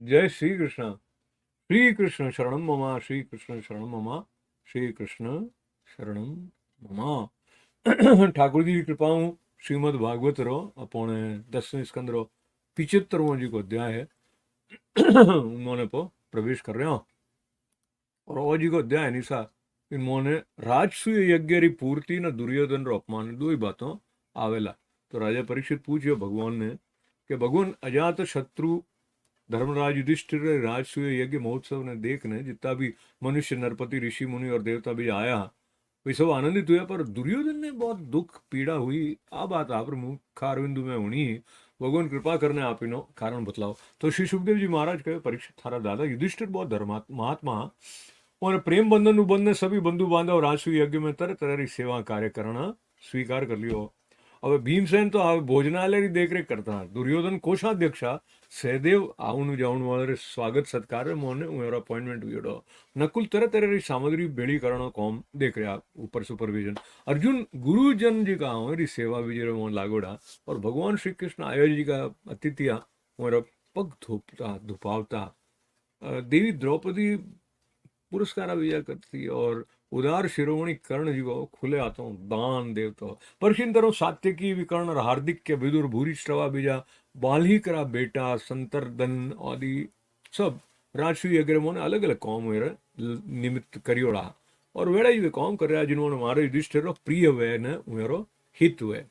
जय श्री कृष्ण। श्री कृष्ण शरणम ममा, श्री कृष्ण शरणम ममा, श्री कृष्ण शरणम ममा। ठाकुर जी की कृपाऊं श्रीमद भागवत रो अपने 10वें स्कंद रो 75वां जी को अध्याय है। उन्होंने को प्रवेश कर रहे हो और ओ जी को अध्याय निशा इन्होंने राजसूय यज्ञ री पूर्ति न दुर्योधन रो अपमान दो ही बातों आवेला। तो राजा परीक्षित पूछियो भगवान ने कि भगवान अजात शत्रु धर्मराज युधिष्ठिर राजसूय यज्ञ महोत्सव ने देखने जितना भी मनुष्य नरपति ऋषि मुनि और देवता भी आया वे सब आनंदित हुए, पर दुर्योधन ने बहुत दुख पीड़ा हुई। आ बात आप मुखारविंदु में हुई। भगवान कृपा करने आप इनो कारण बतलाओ। तो श्री सुखदेव जी महाराज कहे, परीक्षित थारा दादा युधिष्ठिर बहुत महात्मा और प्रेम बंधन उबंधन सभी बंधु बांधव राजसूय यज्ञ में तरह तरह की सेवा कार्य करना स्वीकार कर लियो। હવે ભીમસેન તો હવે ભોજનાલયની દેખરેખ કરતા દુર્યોધન કોષાધ્યક્ષા સહદેવ આવનું જાવણું વાળે સ્વાગત સત્કાર મોને ઉમેરો अपॉइंटमेंट वीडो नकुल तरह तरह की सामग्री बेड़ी करणो कॉम देख रहा ऊपर सुपरविजन अर्जुन गुरुजन जी का हमारी सेवा विजय मोहन लागोड़ा और भगवान श्री कृष्ण आयो जी का अतिथिया हमारा पग धोपता धुपावता देवी द्रौपदी पुरस्कार विजय करती और उदार शिरोमणि कर्ण जी को खुले हाथों दान देवता परखिन तरह सात्यकी विकर्ण और हार्दिक के विदुर भूरी श्रवा बीजा बाल्हिकरा बेटा संतरदन आदि सब राजसूय अग्रमों ने अलग अलग कौम हुए निमित्त करियोड़ा और वेड़ा ही वे कौम कर रहा जिन्होंने मारे युधिष्ठिर प्रिय हुए न हुए हित हुए।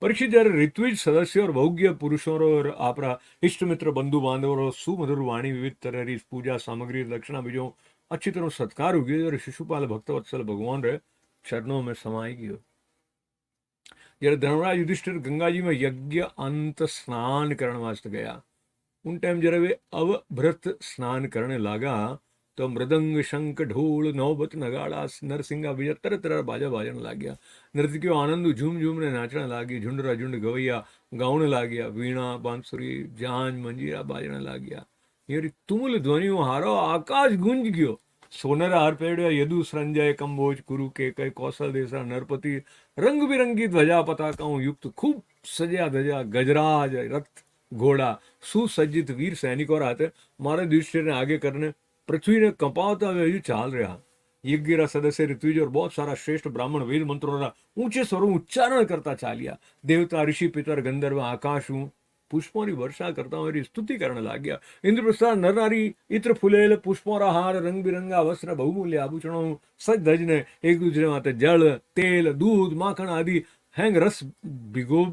परीक्षित जયારે ऋत्विज सदस्य और भोग्य पुरुषों और आपरा इष्ट मित्र बंधु बांधव और सुमधुर वाणी विविध तरह की पूजा सामग्री दक्षिणा बीजों अच्छी तरह सत्कार हो गया और शिशुपाल भक्तवत्सल भगवान रे चरणों में समाई गयो। जયારે धर्मराज युधिष्ठिर गंगा जी में यज्ञ अंत स्नान करने वास्ते गया उन टाइम जरा वे अवभृत स्नान करने लगा तो मृदंग शंख ढोल नौबत नगाड़ा नरसिंगा बीजा तरह तरह बाजा बाजने लग गया। नर्तकियों आनंद झूम झूम ने नाचने लगी, झुंडरा झुंड गवैया गाउने लग गया, वीणा बांसुरी झांझ मंजीरा बाजने लग गया। ये तुमुल ध्वनियों हारो आकाश गूंज गयो। सोनेरा हर पेड़िया यदु संजय कंबोज कुरु के कई कौशल देसा नरपति रंग बिरंगी ध्वजा पताकाओं युक्त खूब सजा धजा गजराज रथ घोड़ा सुसज्जित वीर सैनिकों आते मारे युधिष्ठिर ने आगे करने पृथ्वी ने कंपाता हुआ ही चाल रहा। यज्ञ रा सदस्य ऋत्विज और बहुत सारा श्रेष्ठ ब्राह्मण वेद मंत्रों रा ऊंचे स्वरों उच्चारण करता चालिया। देवता ऋषि पितर गंधर्व आकाश पुष्पों की वर्षा करता मेरी स्तुति करने लग गया। इंद्रप्रस्थ नर नारी इत्र फुलेल पुष्पों रा हार रंग बिरंगा वस्त्र बहुमूल्य आभूषणों सज धज ने एक दूसरे माते जल तेल दूध माखन आदि हैंग रस भिगो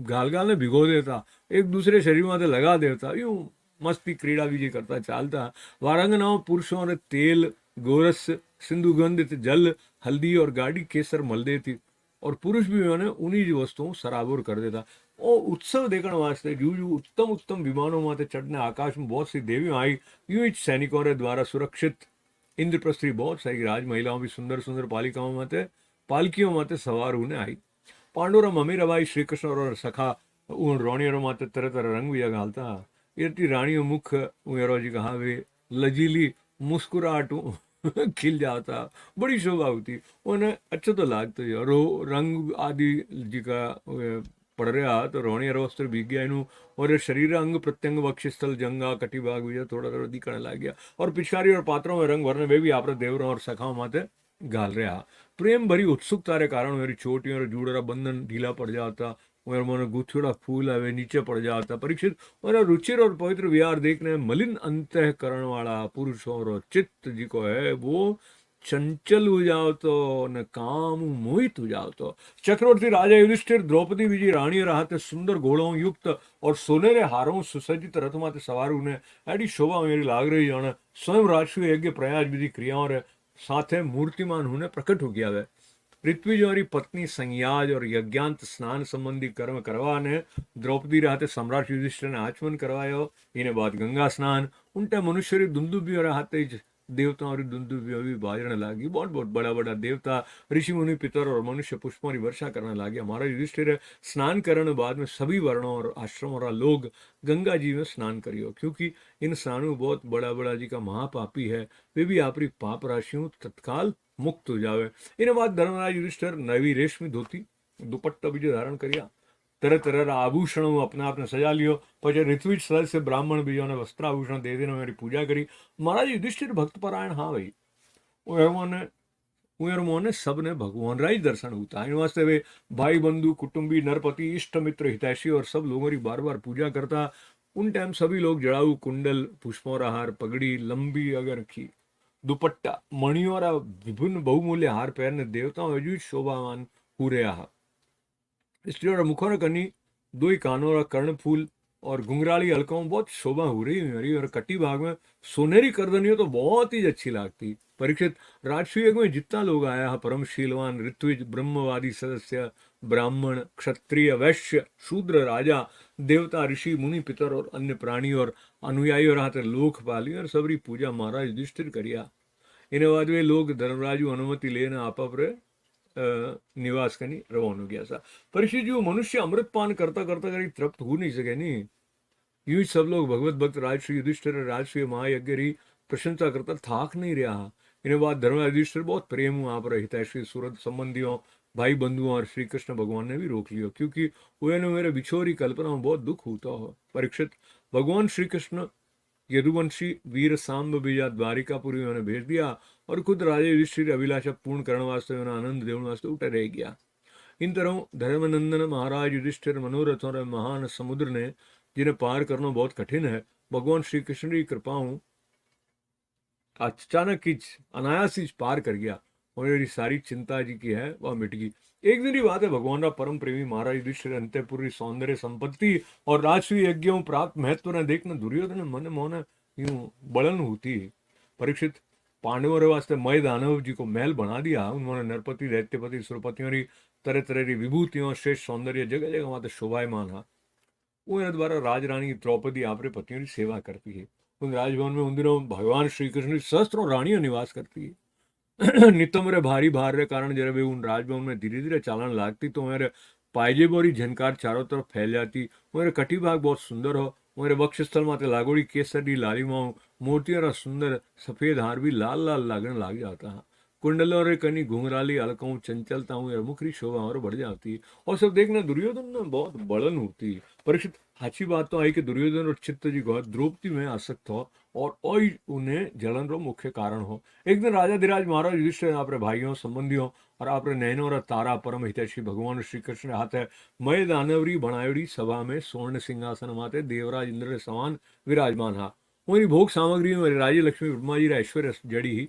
गाल गाल ने भिगो देता एक दूसरे शरीर में लगा देता यूं मस्ती क्रीड़ा विजय करता चालता। वारंगनाओं पुरुषों ने तेल गोरस सिंधुगंधित जल हल्दी और गाड़ी केसर मल देती और पुरुष भी उन्हें उन्हीं वस्तुओं सराबोर कर देता। ओ उत्सव देखने वास्ते जू जू उत्तम उत्तम विमानों माते चढ़ने आकाश में बहुत सी देवियां आई यूं ही सैनिकों रे द्वारा सुरक्षित इंद्रप्रस्थ की बहुत सारी राज महिलाओं भी सुंदर सुंदर पालिकाओं माते पालकियों माते सवार होने आई। पांडुरम अमीराबाई श्री कृष्ण और सखा उन रोणियरों माते तरह तरह रंग भी घालता इतनी रानियों मुख उरो जी कहा वे लजीली मुस्कुराहट खिल जाता बड़ी शोभा होती उन्हें अच्छा तो लागतो है रो रंग आदि जी का पड़ रहा तो रोणियर वस्त्र भीग गया इनू और शरीर अंग प्रत्यंग वक्षस्थल जंगा कटिभाग भी थोड़ा थोड़ा दिखने लग गया और पिछारी और पात्रों में रंग भरने वे भी आप देवरों और सखाओं माते घाल रहा। प्रेम भरी उत्सुकता रे कारण मेरी छोटियों और जूड़रा बंधन ढीला पड़ जाता और मन गुथुड़ा फूल आवे नीचे पड़ जाता। परीक्षित और रुचिर और पवित्र विहार देखने मलिन अंतःकरण वाला पुरुषों और चित्त जी को है वो चंचल हो जाओ तो न काम मोहित हो जाओ तो। चक्रवर्ती राजा युधिष्ठिर द्रौपदी विजय रानी रहते सुंदर घोड़ों युक्त और सोनेरे हारों सुसज्जित रथ माते सवार उन्हें एडी शोभा मेरी लाग रही जाने स्वयं राजसूय यज्ञ प्रयास विधि क्रियाओं रे साथे मूर्तिमान होने प्रकट हो गया है। ऋत्विजोरी पत्नी संयाज और यज्ञांत स्नान संबंधी कर्म करवाने द्रौपदी रहते सम्राट युधिष्ठिर ने आचमन करवायो। इन्हें बाद गंगा स्नान उनटे मनुष्य दुंदुभी रहते देवताओं री दुंदुभी भी बाजने लगी। बहुत बहुत बड़ा बड़ा देवता ऋषि मुनि पितर और मनुष्य पुष्पों की वर्षा करने लगे। हमारा युधिष्ठिर स्नान करने बाद में सभी वर्णों और आश्रमों और लोग गंगा जी में स्नान करियो क्योंकि इन स्नानों बहुत बड़ा बड़ा जी का महापापी है वे भी आपरी पाप राशियों तत्काल मुक्त हो जावे। इन्हें बाद धर्मराज युधिष्ठिर नवी रेशमी धोती दुपट्टा बीजे धारण करिया तरह तरह આભૂષણો अपने आपने सजा लियो। પછી ऋत्विज सदस्य ब्राह्मण બીજોને વસ્ત્રાભૂષણ દે દેને મારી પૂજા કરી। महाराज युधिष्ठिर भक्त परायण हाँ भाई उयर मोने सबने भगवान राय दर्शन होता है वास्ते वे भाई बंधु कुटुंबी नरपति इष्ट मित्र हितैषी और सब लोगों की बार बार पूजा करता। उन टाइम सभी लोग जड़ाऊ कुंडल पुष्पों हार पगड़ी लंबी अगर रखी दुपट्टा मणियों और विभिन्न बहुमूल्य हार पहनने देवताओं अजू शोभावान हो रहा। स्त्री और मुखों कनी दो ही कानों और कर्णफूल और घुंघराली हलकों बहुत शोभा हो रही मेरी। और कटी भाग में सोनेरी करदनियों तो बहुत ही अच्छी लगती। परीक्षित राजसूय यज्ञ में जितना लोग आया परमशीलवान ऋत्विज ब्रह्मवादी सदस्य ब्राह्मण क्षत्रिय वैश्य शूद्र राजा देवता ऋषि मुनि पितर और अन्य प्राणी और अनुयायी और हाथ लोकपाली और सबरी पूजा महाराज युधिष्ठिर करिया। इन्हें बाद वे लोग धर्मराजु अनुमति लेने आप निवास करनी रवाना गया सा। परीक्षित जो मनुष्य अमृत पान करता करता कभी तृप्त हो नहीं सके नहीं। यूं ही सब लोग भगवत भक्त राजश्री युधिष्ठिर राजश्री महायज्ञ री प्रशंसा करता थाक नहीं रहा। इन्हें बाद धर्मराज युधिष्ठिर बहुत प्रेम हुआ पर हितैषी सूरत संबंधियों भाई बंधुओं और श्री कृष्ण भगवान ने भी रोक लिया क्योंकि वे मेरे बिछोरी कल्पना में बहुत दुख होता हो। परीक्षित भगवान श्री कृष्ण यदुवंशी वीर सांब बीजा द्वारिकापुरी उन्होंने भेज दिया और खुद राजा युधिष्ठिर अभिलाषा पूर्ण करने वास्ते उन्हें आनंद देने वास्ते उठे रह गया। इन तरह धर्मनंदन महाराज युधिष्ठिर मनोरथों और महान समुद्र ने जिन्हें पार करना बहुत कठिन है भगवान श्री कृष्ण की कृपाओं अचानक ही अनायास ही पार कर गया और मेरी सारी चिंता जी की है वह मिट गई। एक दिन की बात है भगवान का परम प्रेमी महाराज युधिष्ठिर अंत्यपुरी सौंदर्य संपत्ति और राजस्वी यज्ञों प्राप्त महत्व ने देखना दुर्योधन मन मोहन यूं बड़न होती। परीक्षित पांडवों वास्ते मय दानव जी को महल बना दिया। उन्होंने नरपति दैत्यपति सुरपतियों की तरह तरह की विभूतियों श्रेष्ठ सौंदर्य जगह जगह वहां शोभायमान हा। वो इन्हें द्वारा राजरानी द्रौपदी आपरे पतियों की सेवा करती है। उन राजभवन में उन दिनों भगवान श्री कृष्ण की सहस्त्रों रानियां निवास करती है। नितम रे भारी भार रे कारण जरा वे उन राजभवन में धीरे धीरे चालन लागती तो मेरे पायजेब और झनकार चारों तरफ फैल जाती। मेरे कटी भाग बहुत सुंदर हो मेरे वक्षस्थल माते लागोड़ी केसरी लालिमाओं मोती और सुंदर सफेद हार भी लाल लाल लागने लग जाता है। कुंडलों और कनी घुंघराली अलकाऊं चंचलता हूँ मुखरी शोभा और बढ़ जाती। और सब देखना दुर्योधन में बहुत बड़न होती। परीक्षित अच्छी बात तो आई कि दुर्योधन और चित्त जी को द्रौपदी में आसक्त हो और उन्हें जलन रो मुख्य कारण हो। एक दिन राजा धीराज महाराज युधिष्ठिर आपरे भाइयों संबंधियों और आपरे नैनो और तारा परम हितैषी भगवान श्री कृष्ण हाथ है मय दानवरी बनायोड़ी सभा में स्वर्ण सिंहासन माते देवराज इंद्र समान विराजमान हा। वही भोग सामग्री में राजे लक्ष्मी ब्रह्मा जी ऐश्वर्य जड़ी ही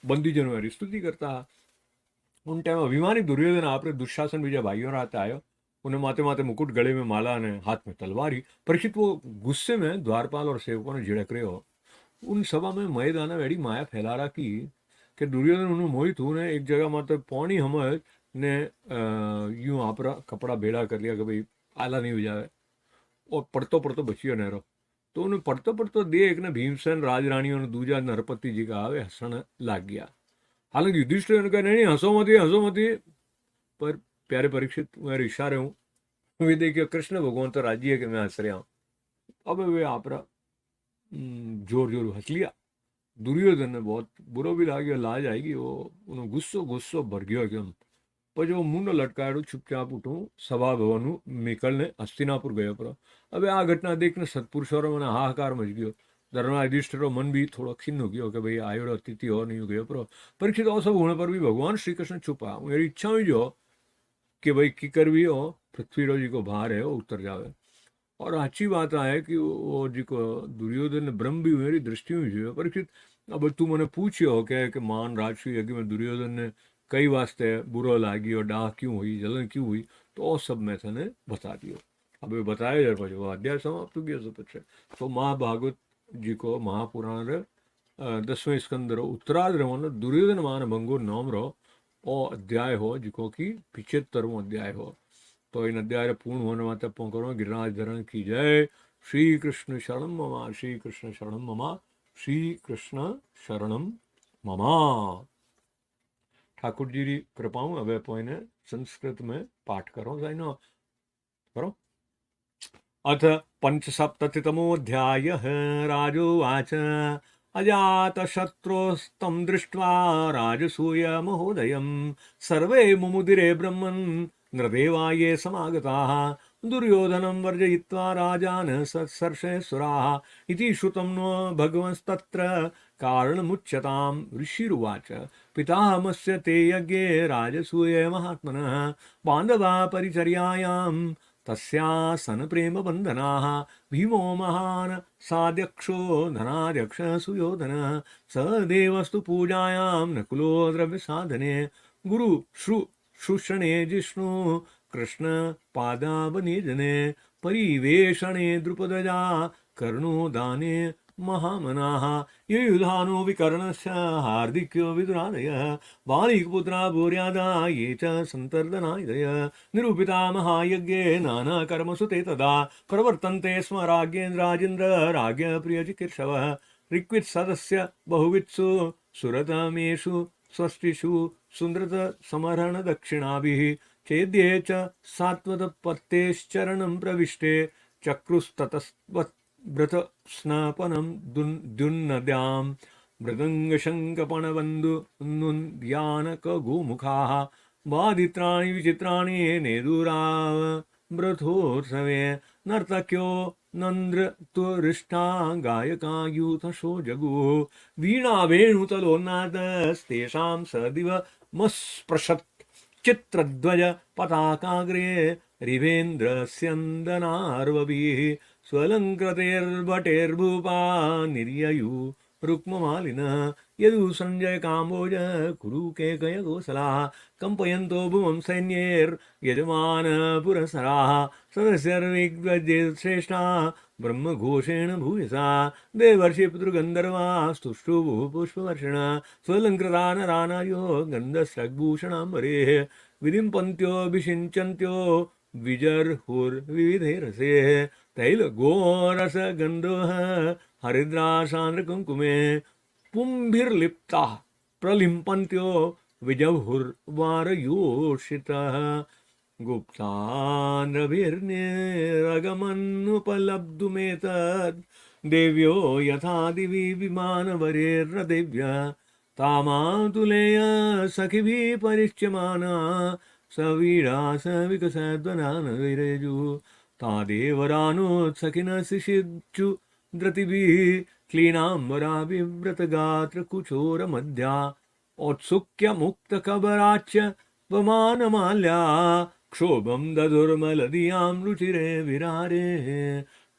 बंदीजनों वाली स्तुति करता है। उन टाइम अभिमानी दुर्योधन आपरे दुशासन बीजा भाइयों रात आयो। उन्हें माथे माथे मुकुट गले में माला ने हाथ में तलवार ही। परीक्षित वो गुस्से में द्वारपाल और सेवकों ने झिड़क रहे हो। उन सभा में मय दाना वेड़ी माया फैला रहा कि दुर्योधन उन्हें मोहित होने एक जगह मतलब पौनी हम ने यूं आपरा कपड़ा भेड़ा कर लिया कि भाई आला नहीं हो जाए और पढ़तो पढ़तो बचियो नहरो। तो उन्हें पढ़तो पढ़तो देख ने भीमसेन राजरानियों ने दूजा नरपति जी का आवे हसन लाग गया। हालांकि युधिष्ठिर ने कहा नहीं हंसो मत ये। पर प्यारे परीक्षित मेरे इशारे हूँ वे देखिए कृष्ण भगवान तो राजी है कि मैं हंस रहा हूँ। अब वे आपरा जोर जोर हंस लिया। दुर्योधन ने बहुत बुरो भी लागे लाज आएगी वो उन्हें गुस्सो भर गयो एकदम। पर जो मुंडो लटकायो चुपचाप उठूं सभा भवन निकलने हस्तिनापुर गयो पर। अब आ घटना देखने सत्पुरुषों मैंने हाहाकार मच गयो। धर्मराज युधिष्ठिर मन भी थोड़ा खिन्न हो गयो कि भाई आयोड़ो अतिथि और नहीं हो गयो पर। परीक्षित और सब होने पर भी भगवान श्री कृष्ण चुपा। मेरी इच्छा हुई जो कि भाई की कर भी हो पृथ्वीराज जी को भार है वो उतर जावे। और अच्छी बात है कि वो जी को दुर्योधन ने ब्रह्म भी मेरी दृष्टि में जो परीक्षित। अब तू मैंने पूछियो कि मान राजस्वी यज्ञ में दुर्योधन ने कई वास्ते बुरो लागी और डाह क्यों हुई जलन क्यों हुई तो सब मैं तने बता दियो। अब ये बताया जा पाए वो अध्याय समाप्त हो गया सब अच्छे। तो महाभागवत जी को महापुराण रे 10वें स्कंद रो उत्तराध रो दुर्योधन मान भंगो नाम रो ओ अध्याय हो जिको की 75वां अध्याय हो। तो इन अध्याय पूर्ण होने माते करो गिरिराज धरण की जय। श्री कृष्ण शरणम ममा श्री कृष्ण शरणम ममा श्री कृष्ण शरणम ममा। ठाकुर जी की कृपाऊं अब पोइने संस्कृत में पाठ करो जाइनो करो। अथ पंचसप्ततितमोऽध्यायः राजोवाच अजातशत्रोस्तं दृष्ट्वा राजसूयमहोदयं सर्वे मुमुदिरे ब्रह्मन् नृदेवा ये समागताः दुर्योधनं वर्जयित्वा राजान् सर्षे सुराः इति श्रुतं नो भगवंस्तत्र कारणमुच्यताम्। ऋषिरुवाच पितामहस्य ते यज्ञे राजसूये महात्मनः पाण्डवा परिचर्यायां तस्यासनप्रेमबन्धनाः भीमो महान् साध्यक्षो धनाध्यक्षः सुयोधनः स देवस्तु पूजायां नकुलो द्रव्यसाधने गुरु शुश्रणे जिष्णु कृष्ण पादावनिजने परिवेषणे द्रुपदजा कर्णो दाने महामनाः युयुधानो विकर्णस्य हार्दिक्यो विदुरादयः बालिकपुत्रा भूर्यादा ये च सन्तर्दनादय निरूपिता महायज्ञे नानाकर्मसु ते तदा प्रवर्तन्ते स्म राज्ञेन्द्राजेन्द्र राज्ञ प्रियचिकीर्षवः ऋक्वित्सदस्य बहुवित्सु सुरतमेषु स्वस्तिषु सुन्दृत समरण दक्षिणाभिः चेद्ये च सात्वतपत्तेश्चरणं प्रविष्टे चक्रुस्ततस्वत् स्नापनं द्युन्नद्यां मृदङ्गशङ्कपणबन्धुनुद्यानकगोमुखाः बाधित्राणि विचित्राणि नेदुराव्रथोत्सवे नर्तक्यो नन्द्रतुरिष्ठा गायका यूथशो जगुः वीणा वेणुतलोन्नादस्तेषां स दिवमस्पृशत् चित्रध्वज पताकाग्रे रिवेन्द्रस्यन्दनार्वभिः स्वलङ्कृतेर्भटेर्भूपा निर्ययु रुक्ममालिनः यदु सञ्जय काम्बोज कुरु केकय गोसलाः कम्पयन्तो भुवं सैन्यैर्यजमानपुरसराः सदस्यर्विग्वज्येश्रेष्ठा ब्रह्मघोषेण भूयसा देवर्षि पितृगन्धर्वा स्तुष्टुभुः पुष्पवर्षिण स्वलङ्कृता नरानायो गन्धस्रग्भूषणाम्बरेः विधिं पन्त्योऽभिषिञ्चन्त्यो द्विजर्हुर्विविधे रसे तैलगोरसगन्धोः हरिद्रासान्द्रकुङ्कुमे पुंभिर्लिप्ताः प्रलिम्पन्त्यो विजहुर्वारयोषितः गुप्तान्द्रभिर्निरगमन्नुपलब्धुमेतद् देव्यो यथा दिवि विमानवरेर्देव्य तामातुलेय सखिभिः परिच्यमाना सवीरा स विकसद्वनानविरेजुः तादेवरानोत्सखिनः शिशिचु द्रतिभिः क्लीनाम्बराभिव्रतगात्रकुचोरमध्या औत्सुक्यमुक्तकबराच्च वमानमाल्या क्षोभं दधुर्मलधियां रुचिरे विरारे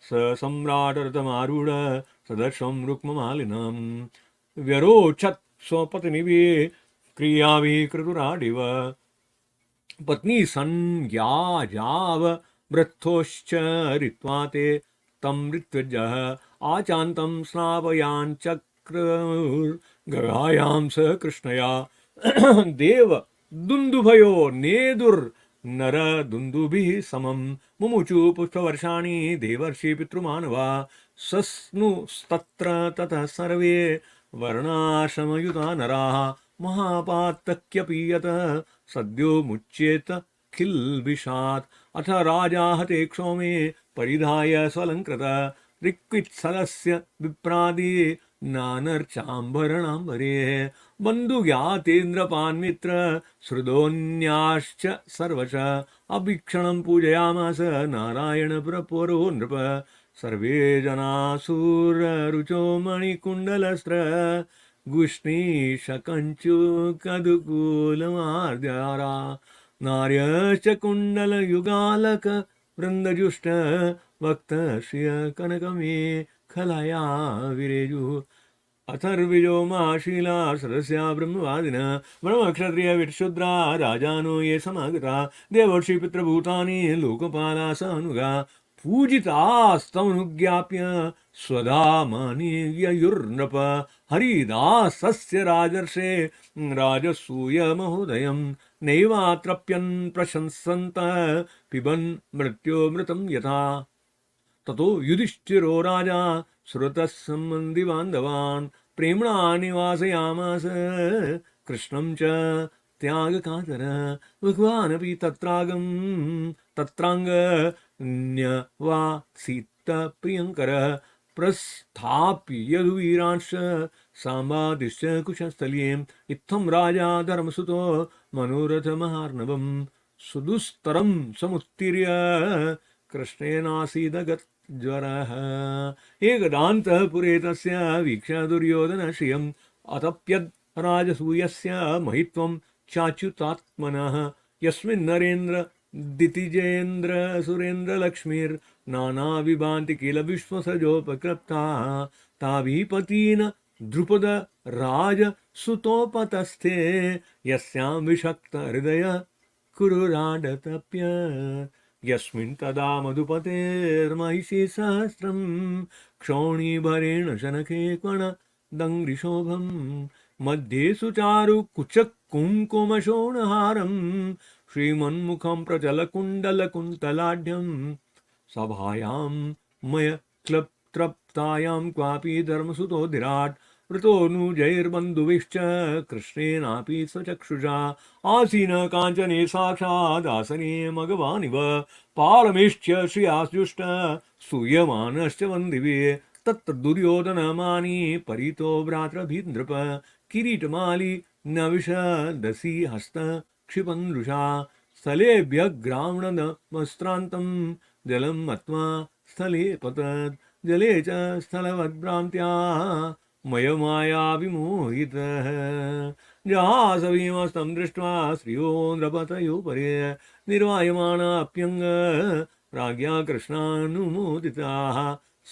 स सम्राटरथमारूढ सदर्शं रुक्ममालिनं व्यरोचत् स्वपत्निभिः क्रियाभिः क्रतुराडिव पत्नी संज्ञाजाव वृद्धोश्च ऋत्वा ते तं ऋत्विजः आचान्तं स्नापयाञ्चक्रुर्गगायां स कृष्णया देव दुन्दुभयो नेदुर्नर दुन्दुभिः समं मुमुचु पुष्पवर्षाणि देवर्षि पितृमानवा सस्नुस्तत्र ततः सर्वे वर्णाश्रमयुता नराः महापातक्यपीयत सद्यो मुच्येत खिल्बिषात् अथ राजा हते क्षोमे परिधाय स्वलङ्कृत ऋक्वित्सलस्य विप्रादि नानर्चाम्बरणाम्बरे बन्धुज्ञातेन्द्रपान्मित्र श्रुतोऽन्याश्च सर्वश अभीक्षणं पूजयामास नारायणपुरपुरो नृप सर्वे जनासुररुचो मणिकुण्डलस्त्र गुष्णीशकञ्चुकदुकूलमार्द्यारा नार्यश्च कुण्डलयुगालक वृन्दजुष्ट वक्तश्रिय कनकमे खलया विरेजुः अथर्विजो माशीला सदस्या ब्रह्मवादिनः ब्रह्मक्षत्रियविशूद्रा राजानो ये समागता देवर्षि पितृभूतानि लोकपाला सानुगा पूजितास्तमनुज्ञाप्य स्वधामानि ययुर्नृप हरिदासस्य राजर्षे राजसूय महोदयं नैवात्रप्यन् प्रशंसन्त पिबन् मृत्योमृतं यथा ततो युधिष्ठिरो राजा श्रुतः सम्बन्धि बान्धवान् प्रेम्णा निवासयामास कृष्णं च त्यागकातर भगवानपि तत्राङ्गन्यवासीत्प्रियङ्करः प्रस्थाप्य यदुवीरांश साम्बादिश्च कुशस्थल्ये इत्थं राजा धर्मसुतो मनोरथमहार्णवम् सुदुस्तरं समुत्तीर्य कृष्णेनासीदगज्वरः एकदन्तः पुरे तस्य वीक्ष्य दुर्योधन श्रियम् अतप्यद् राजसूयस्य महित्वं चाच्युतात्मनः यस्मिन् नरेन्द्र दितिजेन्द्र सुरेन्द्र लक्ष्मीर्नानाविभान्ति किल विश्वसजोपकृप्ता ताभिपतीन् द्रुपद राज सुतोपतस्थे यस्यां विषक्त हृदय कुरुराडतप्य यस्मिन् तदा मधुपतेर्महिषी सहस्रं क्षौणीभरेण शनखे दङ्घ्रिशोभम् मध्ये सुचारु कुचक् कुङ्कुमशोणहारं श्रीमन्मुखं प्रचलकुण्डलकुन्तलाढ्यं सभायां मय क्लप्तृप्तायां क्वापि धर्मसुतोऽधिराट् वृतोऽनुजैर्बन्धुभिश्च कृष्णेनापि स्वचक्षुषा आसीन काञ्चने साक्षादासने मघवानिव पारमेश्च श्रियास्जुष्ट स्तूयमानश्च वन्दिभिः तत्र दुर्योधनमानी परितो भ्रातृभिर्नृप किरीटमाली न विशदसि हस्त क्षिपन्दृशा स्थलेभ्यग्राम्णमस्त्रान्तं जलं मत्वा स्थले पतत् जले च स्थलवद्भ्रान्त्या मयमाया विमोहितः जहासभीमस्तं दृष्ट्वा श्रियो नृपतयोपरि निर्वायमाणाप्यङ्ग राज्ञा कृष्णानुमोदिताः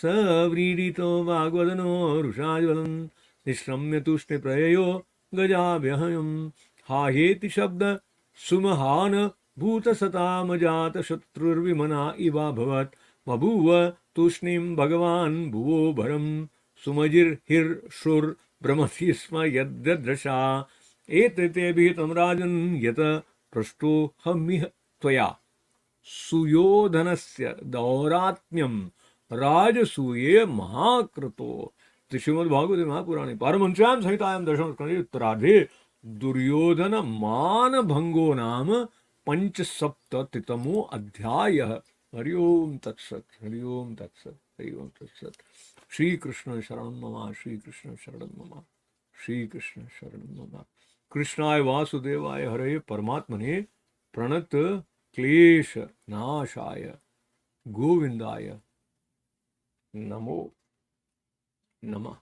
स व्रीडितो वाग्वदनो रुषाज्वलं निश्रम्य तूष्णीप्रययो गजाभ्यहयम् हाहेति शब्द सुमहान भूतसतामजात शत्रुर्विमना इवाभवत् बभूव तूष्णीं भगवान् भुवो भरं सुमजिर्हिर्षुर्भ्रमति स्म यद्दृशा एतते विहितं राजन् यत पृष्टोऽहमिह त्वया सुयोधनस्य दौरात्म्यं राजसूये महाकृतो श्रीमद्भागवते महापुराणे पारमहंस्यां संहितायां दशमस्कन्धे उत्तरार्धे दुर्योधन मानभंगो नाम पंचसप्ततितमो अध्यायः। हरि ओम तत्सत्, हरि ओम तत्सत्, हरि ओम तत्सत्। श्री कृष्ण शरणं मम, श्री कृष्ण शरणं मम, श्री कृष्ण शरणं मम। कृष्णाय वासुदेवाय हरे परमात्मने प्रणत क्लेश नाशाय गोविंदाय नमो नमः।